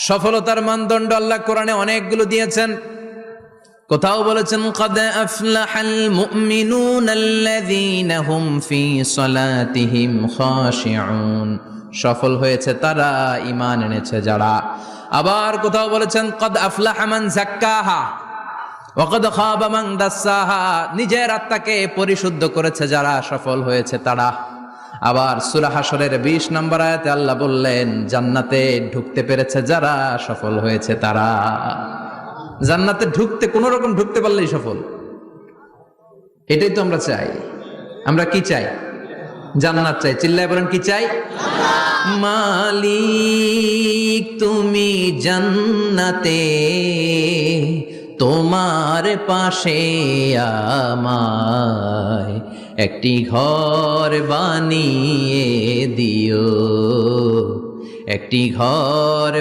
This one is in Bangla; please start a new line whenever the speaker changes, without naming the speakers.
সফলতার মানদণ্ড আল্লাহ কোরআনে অনেকগুলো দিয়েছেন। কোথাও বলেছেন ক্বাদ আফলাহাল মুমিনুনাল্লাযীনা হুম ফী সালাতিহিম খাশিউন, সফল হয়েছে তারা, ঈমান এনেছে যারা। আবার কোথাও বলেছেন ক্বাদ আফলাহা মান যাক্কাহা ওয়া ক্বাদ খাবা মান দাসসাহা, নিজের আত্মাকে পরিশুদ্ধ করেছে যারা, সফল হয়েছে তারা। আবার সূরা হাশরের ২০ নম্বর আয়াতে আল্লাহ বললেন জান্নাতে ঢুকতে পেরেছে যারা, সফল হয়েছে তারা। জান্নাতে ঢুকতে, কোন রকম ঢুকতে পারলেই সফল। এটাই তো আমরা চাই। আমরা কি চাই? জান্নাত চাই। চিল্লায় বলেন কি চাই? মালিক তুমি জান্নাতে, তোমার পাশে আমায় একটি ঘর বানিয়ে দিও, একটি ঘর